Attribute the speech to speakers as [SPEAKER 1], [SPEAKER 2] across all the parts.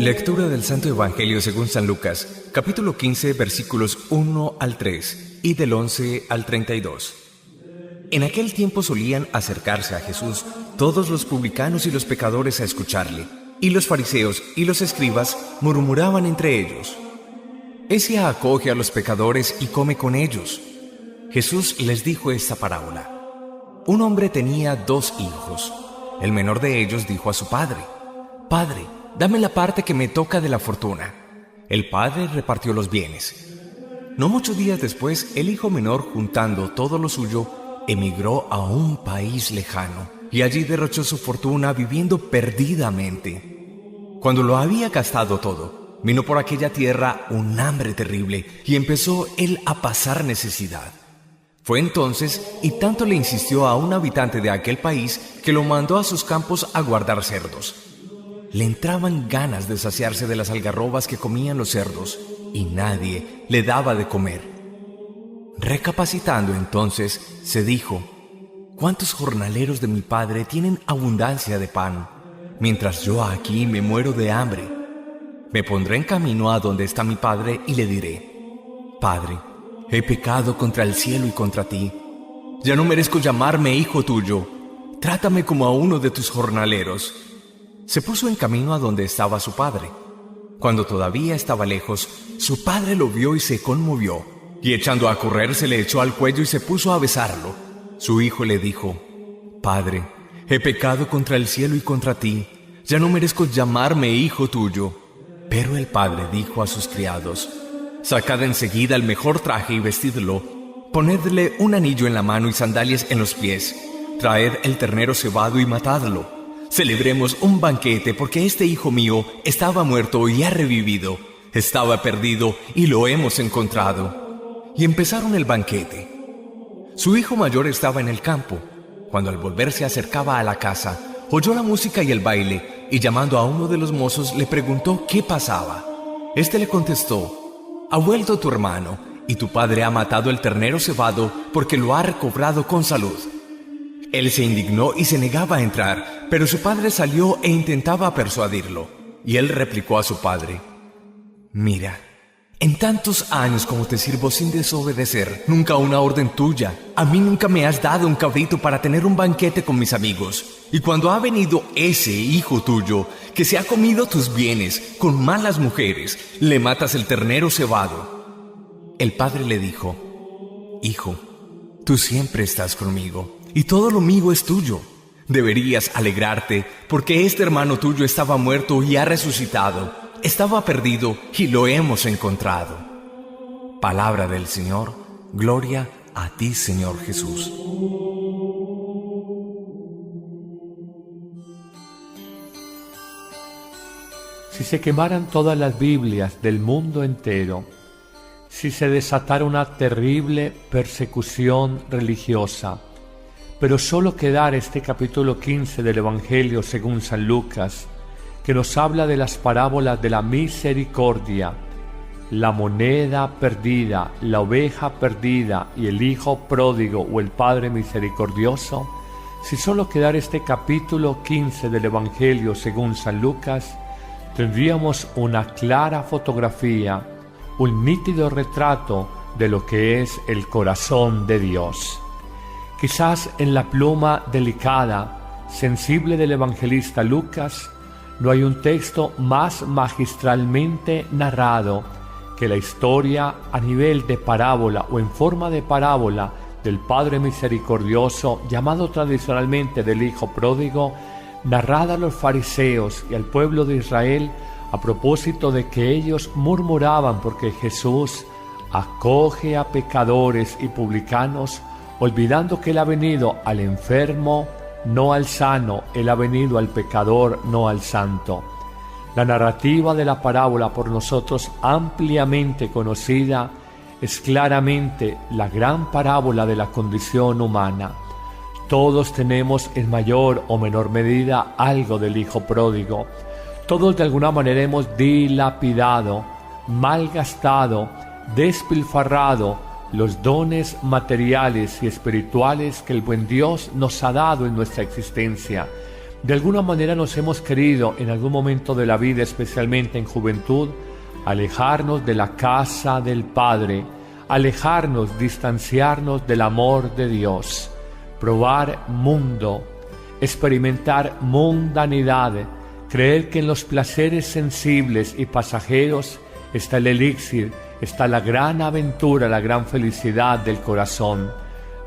[SPEAKER 1] Lectura del Santo Evangelio según San Lucas, capítulo 15, versículos 1 al 3 y del 11 al 32. En aquel tiempo solían acercarse a Jesús todos los publicanos y los pecadores a escucharle, y los fariseos y los escribas murmuraban entre ellos: «Ese acoge a los pecadores y come con ellos». Jesús les dijo esta parábola: Un hombre tenía 2 hijos. El menor de ellos dijo a su padre: «Padre, dame la parte que me toca de la fortuna». El padre repartió los bienes. No muchos días después, el hijo menor, juntando todo lo suyo, emigró a un país lejano y allí derrochó su fortuna viviendo perdidamente. Cuando lo había gastado todo, vino por aquella tierra un hambre terrible y empezó él a pasar necesidad. Fue entonces y tanto le insistió a un habitante de aquel país que lo mandó a sus campos a guardar cerdos. Le entraban ganas de saciarse de las algarrobas que comían los cerdos y nadie le daba de comer. Recapacitando entonces, se dijo: «¿Cuántos jornaleros de mi padre tienen abundancia de pan, mientras yo aquí me muero de hambre? Me pondré en camino a donde está mi padre y le diré: Padre, he pecado contra el cielo y contra ti. Ya no merezco llamarme hijo tuyo. Trátame como a uno de tus jornaleros». Se puso en camino a donde estaba su padre. Cuando todavía estaba lejos, su padre lo vio y se conmovió, y echando a correr se le echó al cuello y se puso a besarlo. Su hijo le dijo: «Padre, he pecado contra el cielo y contra ti. Ya no merezco llamarme hijo tuyo». Pero el padre dijo a sus criados: «Sacad enseguida el mejor traje y vestidlo. Ponedle un anillo en la mano y sandalias en los pies. Traed el ternero cebado y matadlo. Celebremos un banquete, porque este hijo mío estaba muerto y ha revivido. Estaba perdido y lo hemos encontrado». Y empezaron el banquete. Su hijo mayor estaba en el campo. Cuando al volver se acercaba a la casa, oyó la música y el baile, y llamando a uno de los mozos le preguntó qué pasaba. Este le contestó: «Ha vuelto tu hermano, y tu padre ha matado el ternero cebado porque lo ha recobrado con salud». Él se indignó y se negaba a entrar, pero su padre salió e intentaba persuadirlo. Y él replicó a su padre: «Mira, en tantos años como te sirvo sin desobedecer nunca una orden tuya, a mí nunca me has dado un cabrito para tener un banquete con mis amigos. Y cuando ha venido ese hijo tuyo, que se ha comido tus bienes con malas mujeres, le matas el ternero cebado». El padre le dijo: «Hijo, tú siempre estás conmigo, y todo lo mío es tuyo. Deberías alegrarte, porque este hermano tuyo estaba muerto y ha resucitado, estaba perdido y lo hemos encontrado». Palabra del Señor. Gloria a ti, Señor Jesús.
[SPEAKER 2] Si se quemaran todas las Biblias del mundo entero, si se desatara una terrible persecución religiosa, pero solo quedara este capítulo 15 del Evangelio según San Lucas, que nos habla de las parábolas de la misericordia, la moneda perdida, la oveja perdida y el hijo pródigo o el Padre misericordioso, si solo quedara este capítulo 15 del Evangelio según San Lucas, tendríamos una clara fotografía, un nítido retrato de lo que es el corazón de Dios. Quizás en la pluma delicada, sensible del evangelista Lucas, no hay un texto más magistralmente narrado que la historia a nivel de parábola o en forma de parábola del Padre misericordioso, llamado tradicionalmente del Hijo pródigo, narrada a los fariseos y al pueblo de Israel a propósito de que ellos murmuraban porque Jesús acoge a pecadores y publicanos, olvidando que Él ha venido al enfermo, no al sano. Él ha venido al pecador, no al santo. La narrativa de la parábola, por nosotros ampliamente conocida, es claramente la gran parábola de la condición humana. Todos tenemos en mayor o menor medida algo del hijo pródigo. Todos de alguna manera hemos dilapidado, malgastado, despilfarrado los dones materiales y espirituales que el buen Dios nos ha dado en nuestra existencia, De alguna manera nos hemos querido, en algún momento de la vida, especialmente en juventud, alejarnos de la casa del Padre, alejarnos, distanciarnos del amor de Dios, probar mundo, experimentar mundanidad, creer que en los placeres sensibles y pasajeros está el elixir, está la gran aventura, la gran felicidad del corazón.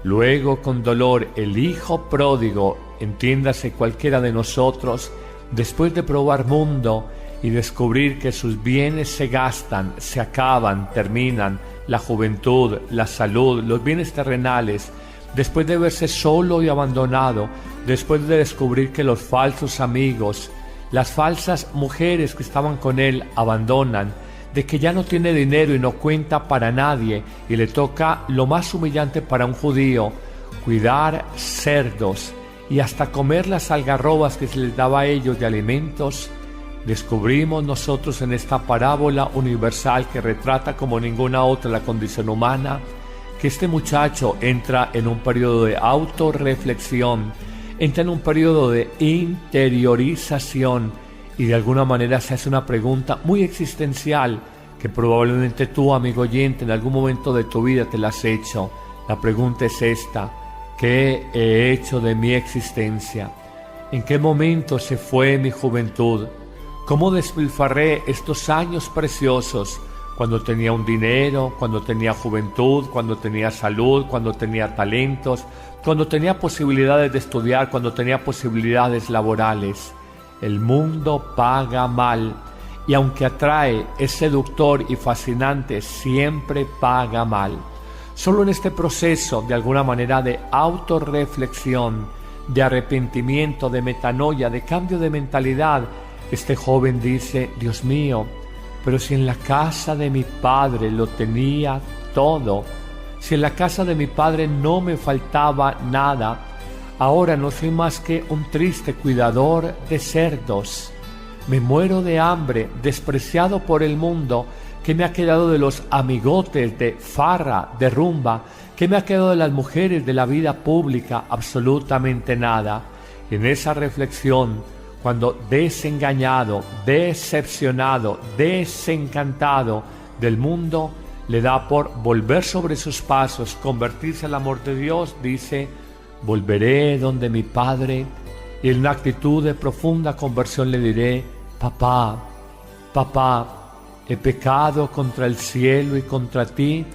[SPEAKER 2] Luego, con dolor, el hijo pródigo, entiéndase cualquiera de nosotros, después de probar mundo y descubrir que sus bienes se gastan, se acaban, terminan, la juventud, la salud, los bienes terrenales, después de verse solo y abandonado, después de descubrir que los falsos amigos, las falsas mujeres que estaban con él abandonan, de que ya no tiene dinero y no cuenta para nadie y le toca lo más humillante para un judío, cuidar cerdos y hasta comer las algarrobas que se les daba a ellos de alimentos, descubrimos nosotros en esta parábola universal que retrata como ninguna otra la condición humana, que este muchacho entra en un periodo de autorreflexión, entra en un periodo de interiorización y de alguna manera se hace una pregunta muy existencial que probablemente tú, amigo oyente, en algún momento de tu vida te la has hecho. La pregunta es esta: ¿qué he hecho de mi existencia? ¿En qué momento se fue mi juventud? ¿Cómo despilfarré estos años preciosos cuando tenía un dinero, cuando tenía juventud, cuando tenía salud, cuando tenía talentos, cuando tenía posibilidades de estudiar, cuando tenía posibilidades laborales? El mundo paga mal y aunque atrae, es seductor y fascinante, siempre paga mal. Solo en este proceso, de alguna manera, de autorreflexión, de arrepentimiento, de metanoia, de cambio de mentalidad, este joven dice: Dios mío, pero si en la casa de mi padre lo tenía todo, si en la casa de mi padre no me faltaba nada, ahora no soy más que un triste cuidador de cerdos. Me muero de hambre, despreciado por el mundo. ¿Qué me ha quedado de los amigotes de farra, de rumba? ¿Qué me ha quedado de las mujeres de la vida pública? Absolutamente nada. Y en esa reflexión, cuando desengañado, decepcionado, desencantado del mundo, le da por volver sobre sus pasos, convertirse al amor de Dios, dice: volveré donde mi Padre, y en una actitud de profunda conversión le diré: papá, papá, he pecado contra el cielo y contra ti,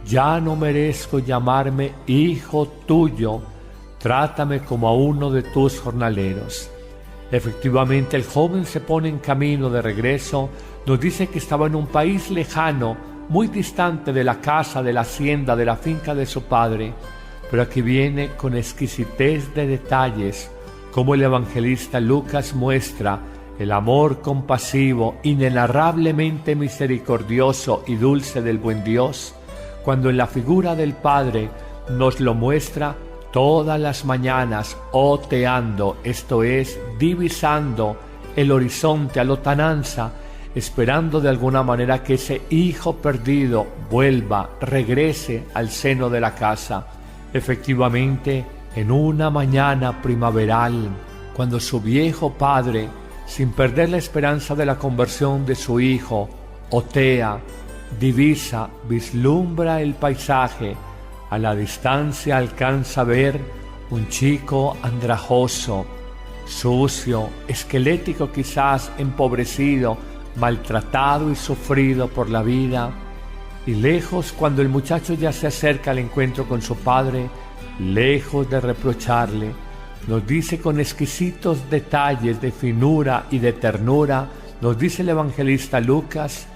[SPEAKER 2] ya no merezco llamarme hijo tuyo, trátame como a uno de tus jornaleros. Efectivamente, el joven se pone en camino de regreso, nos dice que estaba en un país lejano, muy distante de la casa, de la hacienda, de la finca de su padre, pero aquí viene con exquisitez de detalles como el evangelista Lucas muestra el amor compasivo, inenarrablemente misericordioso y dulce del buen Dios, cuando en la figura del Padre nos lo muestra todas las mañanas, oteando, esto es, divisando el horizonte a lontananza, esperando de alguna manera que ese hijo perdido vuelva, regrese al seno de la casa. Efectivamente, en una mañana primaveral, cuando su viejo padre, sin perder la esperanza de la conversión de su hijo, otea, divisa, vislumbra el paisaje, a la distancia alcanza a ver un chico andrajoso, sucio, esquelético quizás, empobrecido, maltratado y sufrido por la vida. Y lejos, cuando el muchacho ya se acerca al encuentro con su padre, lejos de reprocharle, nos dice con exquisitos detalles de finura y de ternura, nos dice el evangelista Lucas,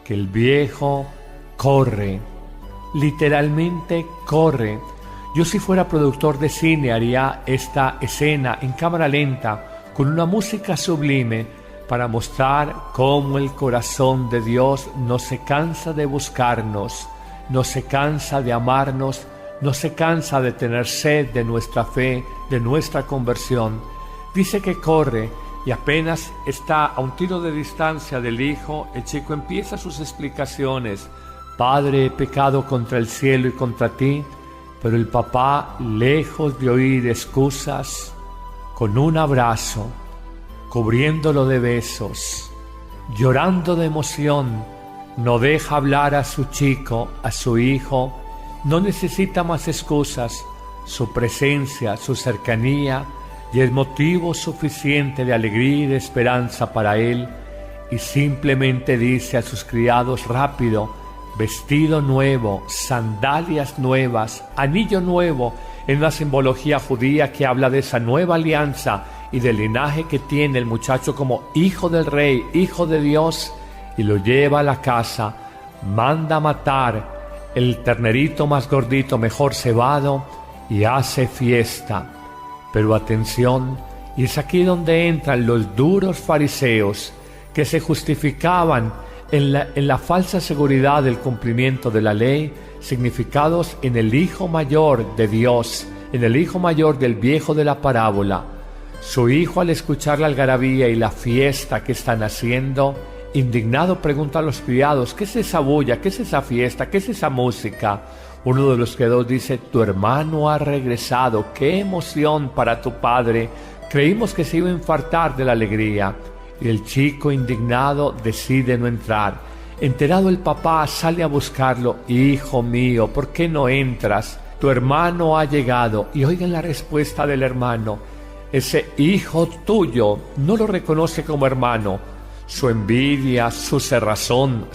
[SPEAKER 2] que el viejo corre, literalmente corre. Yo, si fuera productor de cine, haría esta escena en cámara lenta, con una música sublime, para mostrar cómo el corazón de Dios no se cansa de buscarnos, no se cansa de amarnos, no se cansa de tener sed de nuestra fe, de nuestra conversión. Dice que corre y apenas está a un tiro de distancia del hijo, el chico empieza sus explicaciones. Padre, he pecado contra el cielo y contra ti. Pero el papá, lejos de oír excusas, con un abrazo, cubriéndolo de besos, llorando de emoción, no deja hablar a su chico, a su hijo, no necesita más excusas, su presencia, su cercanía, y es motivo suficiente de alegría y de esperanza para él, y simplemente dice a sus criados rápido: vestido nuevo, sandalias nuevas, anillo nuevo, en una simbología judía que habla de esa nueva alianza y del linaje que tiene el muchacho como hijo del rey, hijo de Dios, y lo lleva a la casa, manda matar el ternerito más gordito, mejor cebado, y hace fiesta. Pero atención, y es aquí donde entran los duros fariseos que se justificaban en la falsa seguridad del cumplimiento de la ley, significados en el hijo mayor de Dios, en el hijo mayor del viejo de la parábola. Su hijo, al escuchar la algarabía y la fiesta que están haciendo, indignado pregunta a los criados: ¿qué es esa bulla? ¿Qué es esa fiesta? ¿Qué es esa música? Uno de los criados dice: tu hermano ha regresado, qué emoción para tu padre, creímos que se iba a infartar de la alegría. Y el chico, indignado, decide no entrar. Enterado el papá, sale a buscarlo: hijo mío, ¿por qué no entras? Tu hermano ha llegado. Y oigan la respuesta del hermano: ese hijo tuyo no lo reconoce como hermano. Su envidia, su cerrazón,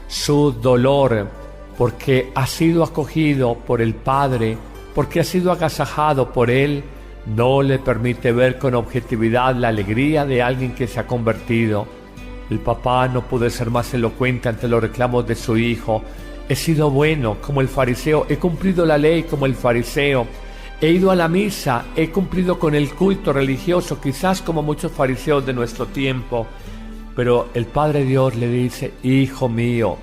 [SPEAKER 2] su dolor, porque ha sido acogido por el Padre, porque ha sido agasajado por Él, no le permite ver con objetividad la alegría de alguien que se ha convertido. El papá no pudo ser más elocuente ante los reclamos de su hijo. He sido bueno como el fariseo, he cumplido la ley como el fariseo, he ido a la misa, he cumplido con el culto religioso, quizás como muchos fariseos de nuestro tiempo. Pero el Padre Dios le dice: hijo mío,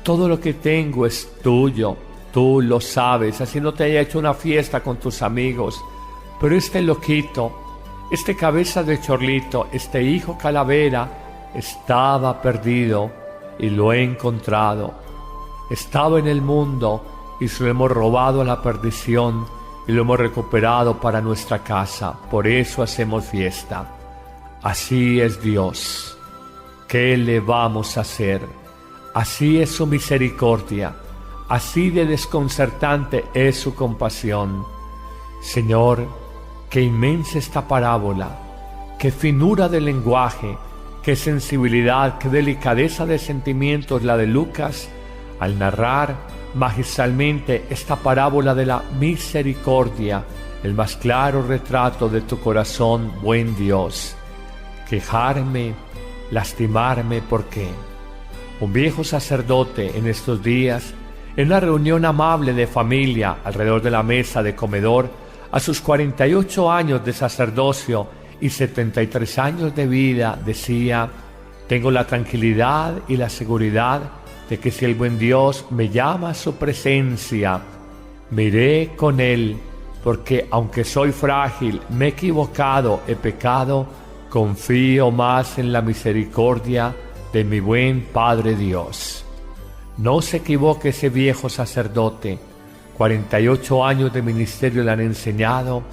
[SPEAKER 2] todo lo que tengo es tuyo, tú lo sabes, así no te haya hecho una fiesta con tus amigos. Pero este loquito, este cabeza de chorlito, este hijo calavera, estaba perdido y lo he encontrado. Estaba en el mundo y se lo hemos robado a la perdición y lo hemos recuperado para nuestra casa. Por eso hacemos fiesta. Así es Dios. ¿Qué le vamos a hacer? Así es su misericordia. Así de desconcertante es su compasión. Señor, qué inmensa esta parábola, qué finura de lenguaje, qué sensibilidad, qué delicadeza de sentimientos la de Lucas al narrar magistralmente esta parábola de la misericordia, el más claro retrato de tu corazón, buen Dios. Quejarme, lastimarme, ¿por qué? Un viejo sacerdote en estos días, en una reunión amable de familia alrededor de la mesa de comedor, a sus 48 años de sacerdocio y 73 años de vida, decía: tengo la tranquilidad y la seguridad de que si el buen Dios me llama a su presencia, me iré con Él, porque aunque soy frágil, me he equivocado, he pecado, confío más en la misericordia de mi buen Padre Dios. No se equivoque ese viejo sacerdote. 48 años de ministerio le han enseñado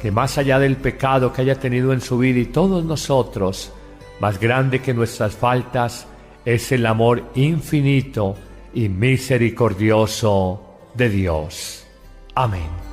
[SPEAKER 2] que más allá del pecado que haya tenido en su vida y todos nosotros, más grande que nuestras faltas es el amor infinito y misericordioso de Dios. Amén.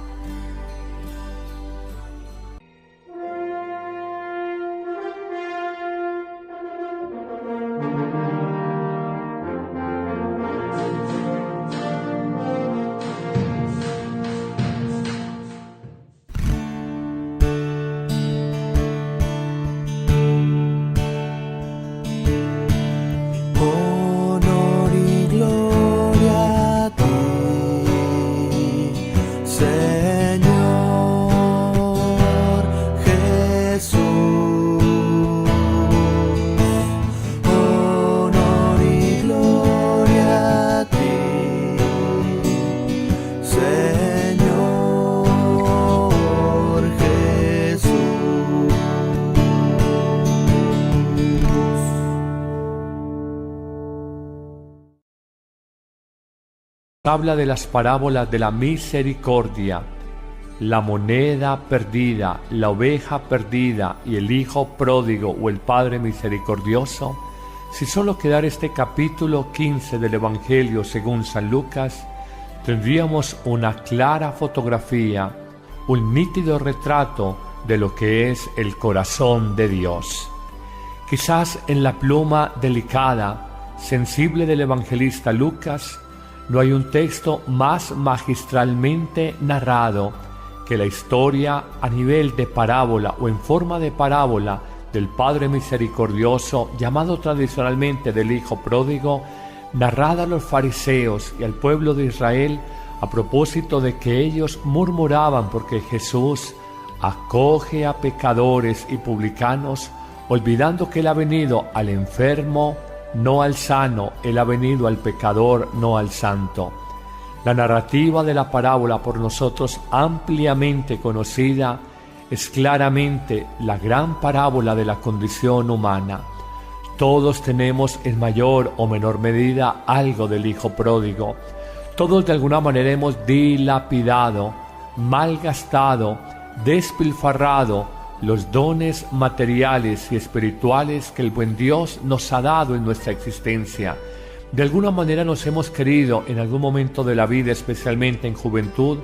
[SPEAKER 2] Habla de las parábolas de la misericordia, la moneda perdida, la oveja perdida y el hijo pródigo o el Padre misericordioso, si solo quedara este capítulo 15 del Evangelio según San Lucas, tendríamos una clara fotografía, un nítido retrato de lo que es el corazón de Dios. Quizás en la pluma delicada, sensible del evangelista Lucas, no hay un texto más magistralmente narrado que la historia a nivel de parábola o en forma de parábola del Padre misericordioso, llamado tradicionalmente del Hijo pródigo, narrada a los fariseos y al pueblo de Israel a propósito de que ellos murmuraban porque Jesús acoge a pecadores y publicanos, olvidando que Él ha venido al enfermo, no al sano. Él ha venido al pecador, no al santo. La narrativa de la parábola, por nosotros ampliamente conocida, es claramente la gran parábola de la condición humana. Todos tenemos en mayor o menor medida algo del Hijo pródigo. Todos de alguna manera hemos dilapidado, malgastado, despilfarrado los dones materiales y espirituales que el buen Dios nos ha dado en nuestra existencia. De alguna manera nos hemos querido, en algún momento de la vida, especialmente en juventud,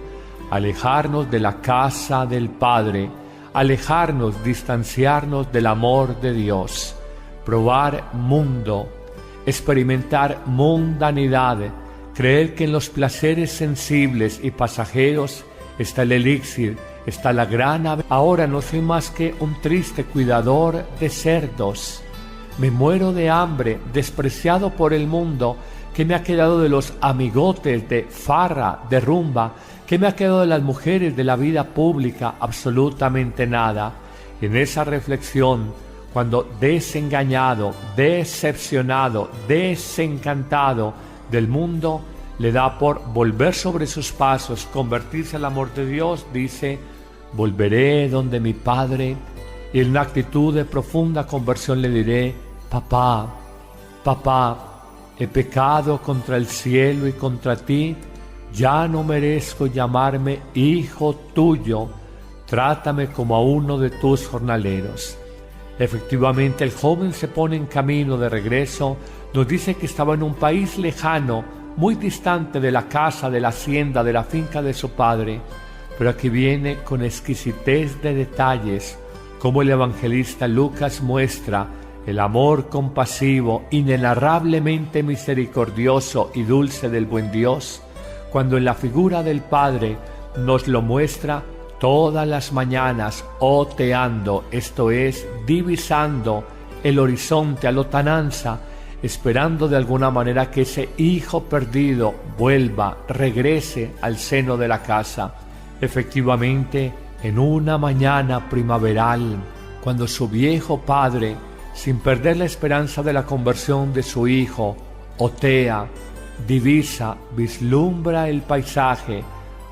[SPEAKER 2] alejarnos de la casa del Padre, alejarnos, distanciarnos del amor de Dios, probar mundo, experimentar mundanidad, creer que en los placeres sensibles y pasajeros está el elixir, está la gran ave. Ahora no soy más que un triste cuidador de cerdos. Me muero de hambre, despreciado por el mundo. ¿Qué me ha quedado de los amigotes de farra, de rumba? ¿Qué me ha quedado de las mujeres de la vida pública? Absolutamente nada. Y en esa reflexión, cuando desengañado, decepcionado, desencantado del mundo, le da por volver sobre sus pasos, convertirse al amor de Dios, dice: volveré donde mi Padre, y en una actitud de profunda conversión le diré: papá, papá, he pecado contra el cielo y contra ti, ya no merezco llamarme hijo tuyo, trátame como a uno de tus jornaleros. Efectivamente, el joven se pone en camino de regreso. Nos dice que estaba en un país lejano, muy distante de la casa, de la hacienda, de la finca de su padre. Pero aquí viene con exquisitez de detalles cómo el evangelista Lucas muestra el amor compasivo, inenarrablemente misericordioso y dulce del buen Dios, cuando en la figura del Padre nos lo muestra todas las mañanas, oteando, esto es, divisando el horizonte a lontananza, esperando de alguna manera que ese hijo perdido vuelva, regrese al seno de la casa. Efectivamente, en una mañana primaveral, cuando su viejo padre, sin perder la esperanza de la conversión de su hijo, otea, divisa, vislumbra el paisaje,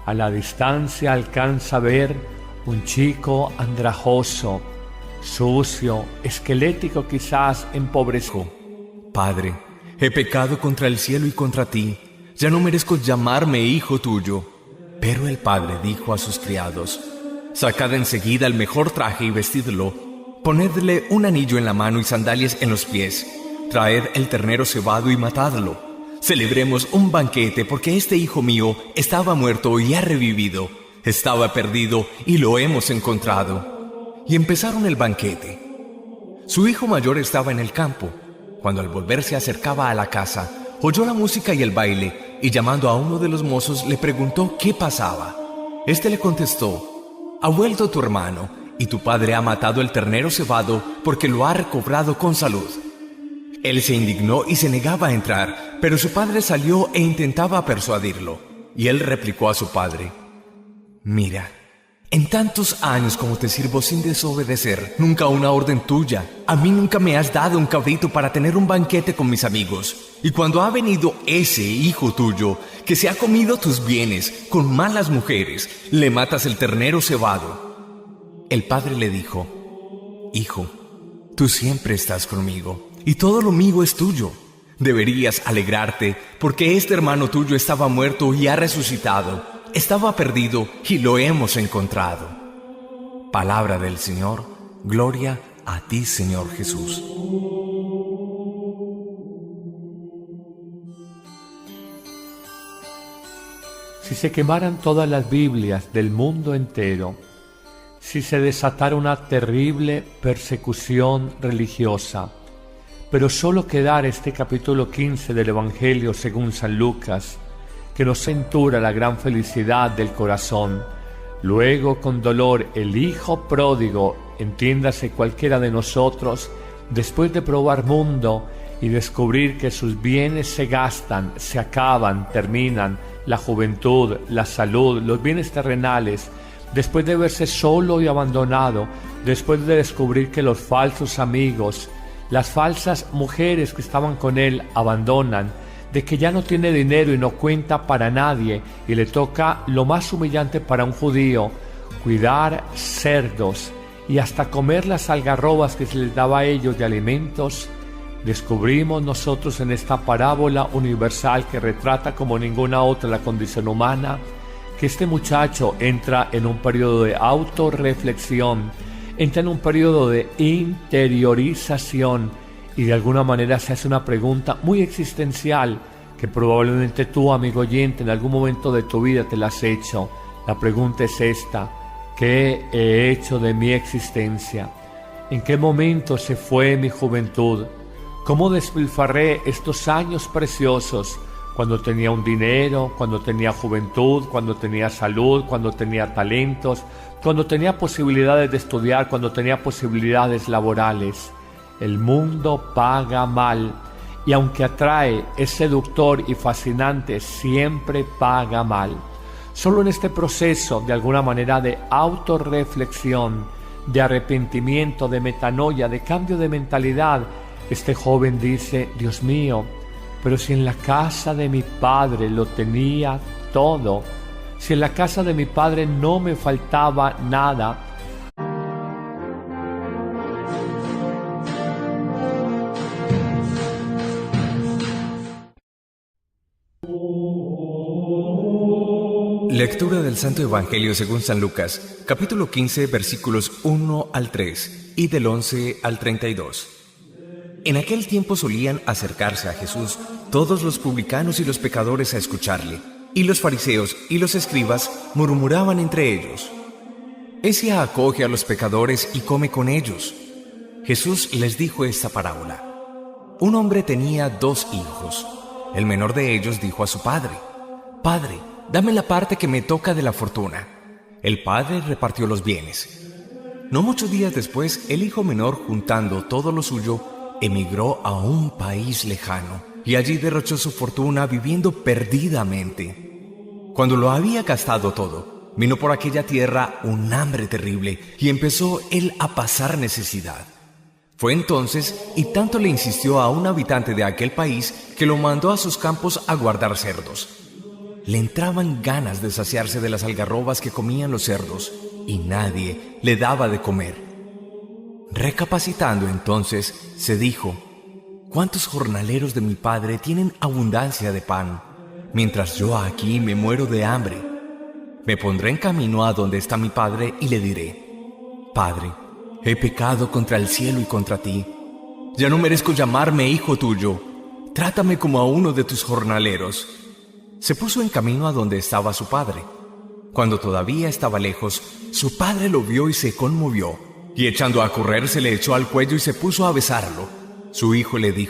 [SPEAKER 2] a la distancia alcanza a ver un chico andrajoso, sucio, esquelético, quizás empobrecido.
[SPEAKER 1] Padre, he pecado contra el cielo y contra ti, ya no merezco llamarme hijo tuyo. Pero el padre dijo a sus criados: sacad enseguida el mejor traje y vestidlo, ponedle un anillo en la mano y sandalias en los pies, traed el ternero cebado y matadlo. Celebremos un banquete, porque este hijo mío estaba muerto y ha revivido, estaba perdido y lo hemos encontrado. Y empezaron el banquete. Su hijo mayor estaba en el campo. Cuando al volver se acercaba a la casa, oyó la música y el baile, y llamando a uno de los mozos le preguntó qué pasaba. Este le contestó: ha vuelto tu hermano, y tu padre ha matado el ternero cebado porque lo ha recobrado con salud. Él se indignó y se negaba a entrar, pero su padre salió e intentaba persuadirlo. Y él replicó a su padre: mira, en tantos años como te sirvo sin desobedecer, nunca una orden tuya. A mí nunca me has dado un cabrito para tener un banquete con mis amigos. Y cuando ha venido ese hijo tuyo, que se ha comido tus bienes con malas mujeres, le matas el ternero cebado. El padre le dijo: hijo, tú siempre estás conmigo, y todo lo mío es tuyo. Deberías alegrarte, porque este hermano tuyo estaba muerto y ha resucitado, estaba perdido y lo hemos encontrado. Palabra del Señor, gloria a ti, Señor Jesús.
[SPEAKER 2] Si se quemaran todas las Biblias del mundo entero, si se desatara una terrible persecución religiosa, pero solo quedara este capítulo 15 del Evangelio según San Lucas, que nos centura la gran felicidad del corazón. Luego, con dolor, el hijo pródigo, entiéndase cualquiera de nosotros, después de probar mundo y descubrir que sus bienes se gastan, se acaban, terminan, la juventud, la salud, los bienes terrenales, después de verse solo y abandonado, después de descubrir que los falsos amigos, las falsas mujeres que estaban con él abandonan, de que ya no tiene dinero y no cuenta para nadie y le toca lo más humillante para un judío, cuidar cerdos y hasta comer las algarrobas que se les daba a ellos de alimentos, descubrimos nosotros en esta parábola universal que retrata como ninguna otra la condición humana, que este muchacho entra en un periodo de autorreflexión, entra en un periodo de interiorización y de alguna manera se hace una pregunta muy existencial que probablemente tú, amigo oyente, en algún momento de tu vida te la has hecho. La pregunta es esta: ¿qué he hecho de mi existencia? ¿En qué momento se fue mi juventud? ¿Cómo despilfarré estos años preciosos cuando tenía un dinero, cuando tenía juventud, cuando tenía salud, cuando tenía talentos, cuando tenía posibilidades de estudiar, cuando tenía posibilidades laborales? El mundo paga mal, y aunque atrae, es seductor y fascinante, siempre paga mal. Solo en este proceso, de alguna manera, de autorreflexión, de arrepentimiento, de metanoia, de cambio de mentalidad, este joven dice: Dios mío, pero si en la casa de mi padre lo tenía todo, si en la casa de mi padre no me faltaba nada.
[SPEAKER 1] Lectura del Santo Evangelio según San Lucas, capítulo 15, versículos 1 al 3 y del 11 al 32. En aquel tiempo solían acercarse a Jesús todos los publicanos y los pecadores a escucharle, y los fariseos y los escribas murmuraban entre ellos: «Ese acoge a los pecadores y come con ellos». Jesús les dijo esta parábola: Un hombre tenía 2 hijos. El menor de ellos dijo a su padre: «Padre, dame la parte que me toca de la fortuna». El padre repartió los bienes. No muchos días después, el hijo menor, juntando todo lo suyo, emigró a un país lejano y allí derrochó su fortuna viviendo perdidamente. Cuando lo había gastado todo, vino por aquella tierra un hambre terrible y empezó él a pasar necesidad. Fue entonces y tanto le insistió a un habitante de aquel país que lo mandó a sus campos a guardar cerdos. Le entraban ganas de saciarse de las algarrobas que comían los cerdos y nadie le daba de comer. Recapacitando entonces, se dijo: «¿Cuántos jornaleros de mi padre tienen abundancia de pan, mientras yo aquí me muero de hambre? Me pondré en camino a donde está mi padre y le diré: Padre, he pecado contra el cielo y contra ti. Ya no merezco llamarme hijo tuyo. Trátame como a uno de tus jornaleros». Se puso en camino a donde estaba su padre. Cuando todavía estaba lejos, su padre lo vio y se conmovió, y echando a correr se le echó al cuello y se puso a besarlo. Su hijo le dijo: